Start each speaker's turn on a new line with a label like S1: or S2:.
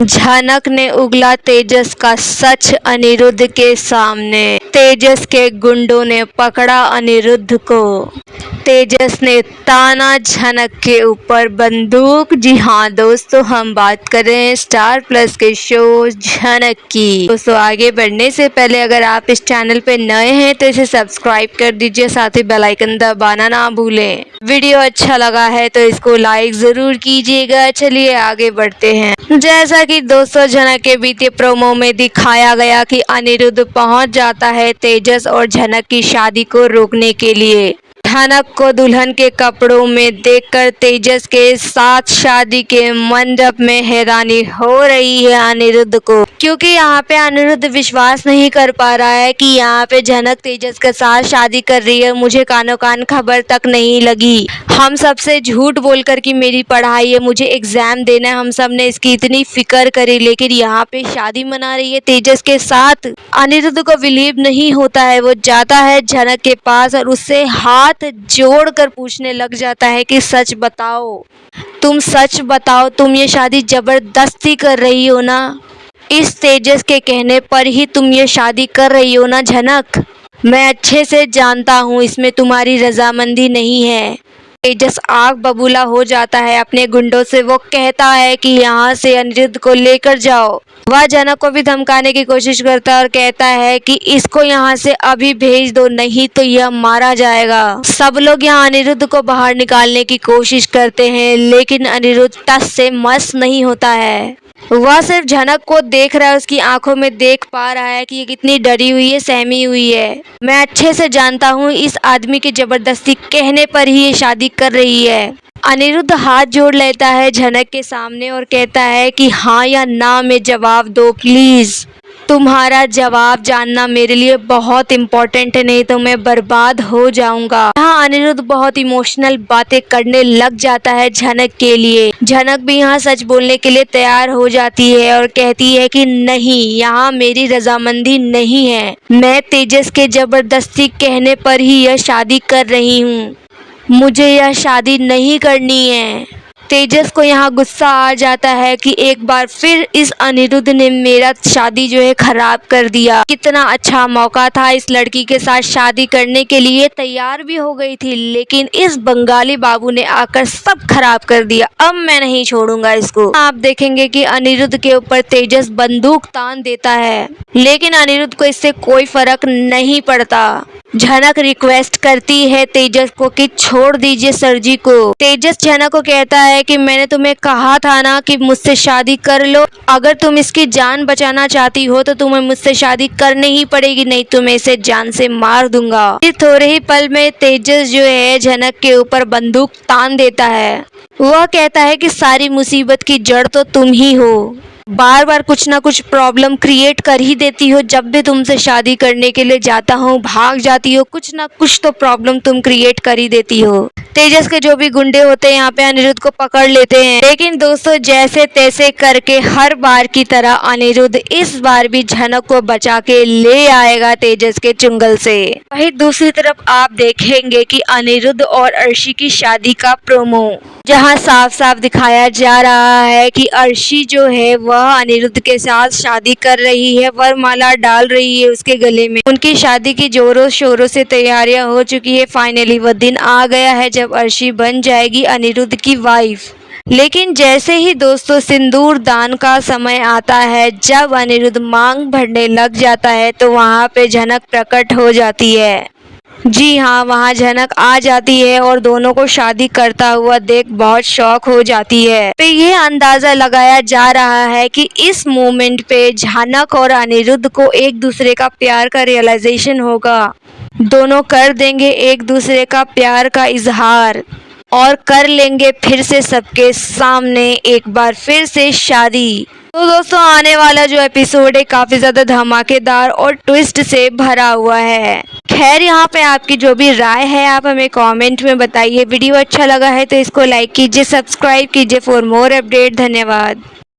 S1: झनक ने उगला तेजस का सच अनिरुद्ध के सामने। तेजस के गुंडों ने पकड़ा अनिरुद्ध को। तेजस ने ताना झनक के ऊपर बंदूक। जी हाँ दोस्तों, हम बात कर रहे हैं स्टार प्लस के शो झनक की। दोस्तों आगे बढ़ने से पहले अगर आप इस चैनल पे नए हैं तो इसे सब्सक्राइब कर दीजिए, साथ ही बेल आइकन दबाना ना भूलें। वीडियो अच्छा लगा है तो इसको लाइक जरूर कीजिएगा। चलिए आगे बढ़ते हैं। जैसा कि दोस्तों झनक के बीते प्रोमो में दिखाया गया कि अनिरुद्ध पहुंच जाता है तेजस और झनक की शादी को रोकने के लिए। झनक को दुल्हन के कपड़ों में देखकर तेजस के साथ शादी के मंडप में हैरानी हो रही है अनिरुद्ध को, क्योंकि यहाँ पे अनिरुद्ध विश्वास नहीं कर पा रहा है कि यहाँ पे झनक तेजस के साथ शादी कर रही है। मुझे कानो कान खबर तक नहीं लगी। हम सबसे झूठ बोलकर कि मेरी पढ़ाई है, मुझे एग्जाम देना है, हम सब ने इसकी इतनी फिक्र करी, लेकिन यहाँ पे शादी मना रही है तेजस के साथ। अनिरुद्ध को बिलीव नहीं होता है। वो जाता है झनक के पास और उससे हाथ जोड़कर पूछने लग जाता है कि सच बताओ, तुम सच बताओ, तुम ये शादी जबरदस्ती कर रही हो ना? इस तेजस के कहने पर ही तुम ये शादी कर रही हो ना झनक? मैं अच्छे से जानता हूँ इसमें तुम्हारी रजामंदी नहीं है। तेजस आग बबूला हो जाता है अपने गुंडों से। वो कहता है कि यहाँ से अनिरुद्ध को लेकर जाओ। वह झनक को भी धमकाने की कोशिश करता है और कहता है कि इसको यहाँ से अभी भेज दो, नहीं तो यह मारा जाएगा। सब लोग यहाँ अनिरुद्ध को बाहर निकालने की कोशिश करते हैं, लेकिन अनिरुद्ध टस से मस नहीं होता है। वह सिर्फ झनक को देख रहा है, उसकी आंखों में देख पा रहा है कि ये कितनी डरी हुई है, सहमी हुई है। मैं अच्छे से जानता हूँ इस आदमी के जबरदस्ती कहने पर ही ये शादी कर रही है। अनिरुद्ध हाथ जोड़ लेता है झनक के सामने और कहता है कि हाँ या ना में जवाब दो प्लीज। तुम्हारा जवाब जानना मेरे लिए बहुत इम्पोर्टेंट है, नहीं तो मैं बर्बाद हो जाऊंगा। यहाँ अनिरुद्ध बहुत इमोशनल बातें करने लग जाता है झनक के लिए। झनक भी यहाँ सच बोलने के लिए तैयार हो जाती है और कहती है कि नहीं, यहाँ मेरी रजामंदी नहीं है। मैं तेजस के जबरदस्ती कहने पर ही यह शादी कर रही हूँ। मुझे यह शादी नहीं करनी है। तेजस को यहाँ गुस्सा आ जाता है कि एक बार फिर इस अनिरुद्ध ने मेरा शादी जो है खराब कर दिया। कितना अच्छा मौका था, इस लड़की के साथ शादी करने के लिए तैयार भी हो गई थी, लेकिन इस बंगाली बाबू ने आकर सब खराब कर दिया। अब मैं नहीं छोड़ूंगा इसको। आप देखेंगे कि अनिरुद्ध के ऊपर तेजस बंदूक तान देता है, लेकिन अनिरुद्ध को इससे कोई फर्क नहीं पड़ता। झनक रिक्वेस्ट करती है तेजस को कि छोड़ दीजिए सर जी को। तेजस झनक को कहता है कि मैंने तुम्हें कहा था ना कि मुझसे शादी कर लो। अगर तुम इसकी जान बचाना चाहती हो तो तुम्हें मुझसे शादी करनी ही पड़ेगी, नहीं तो मैं इसे जान से मार दूंगा। इस थोड़े ही पल में तेजस जो है झनक के ऊपर बंदूक तान देता है। वह कहता है कि सारी मुसीबत की जड़ तो तुम ही हो। बार बार कुछ ना कुछ प्रॉब्लम क्रिएट कर ही देती हो। जब भी तुमसे शादी करने के लिए जाता हूँ भाग जाती हो, कुछ ना कुछ तो प्रॉब्लम तुम क्रिएट कर ही देती हो। तेजस के जो भी गुंडे होते हैं यहाँ पे अनिरुद्ध को पकड़ लेते हैं, लेकिन दोस्तों जैसे तैसे करके हर बार की तरह अनिरुद्ध इस बार भी झनक को बचा के ले आएगा तेजस के चुंगल से। वहीं दूसरी तरफ आप देखेंगे कि अनिरुद्ध और अर्शी की शादी का प्रोमो, जहाँ साफ साफ दिखाया जा रहा है कि अर्शी जो है वह अनिरुद्ध के साथ शादी कर रही है, वरमाला डाल रही है उसके गले में। उनकी शादी की जोरों शोरों से तैयारियां हो चुकी है। फाइनली वह दिन आ गया है जब अर्शी बन जाएगी अनिरुद्ध की वाइफ। लेकिन जैसे ही दोस्तों सिंदूर दान का समय आता है, जब अनिरुद्ध मांग भरने लग जाता है, तो वहाँ पे झनक प्रकट हो जाती है। जी हाँ, वहाँ झनक आ जाती है और दोनों को शादी करता हुआ देख बहुत शॉक हो जाती है। तो ये अंदाजा लगाया जा रहा है कि इस मोमेंट पे झनक और अनिरुद्ध को एक दूसरे का प्यार का रियलाइजेशन होगा। दोनों कर देंगे एक दूसरे का प्यार का इजहार और कर लेंगे फिर से सबके सामने एक बार फिर से शादी। तो दोस्तों आने वाला जो एपिसोड है काफी ज्यादा धमाकेदार और ट्विस्ट से भरा हुआ है। खैर यहाँ पे आपकी जो भी राय है आप हमें कमेंट में बताइए। वीडियो अच्छा लगा है तो इसको लाइक कीजिए, सब्सक्राइब कीजिए फॉर मोर अपडेट। धन्यवाद।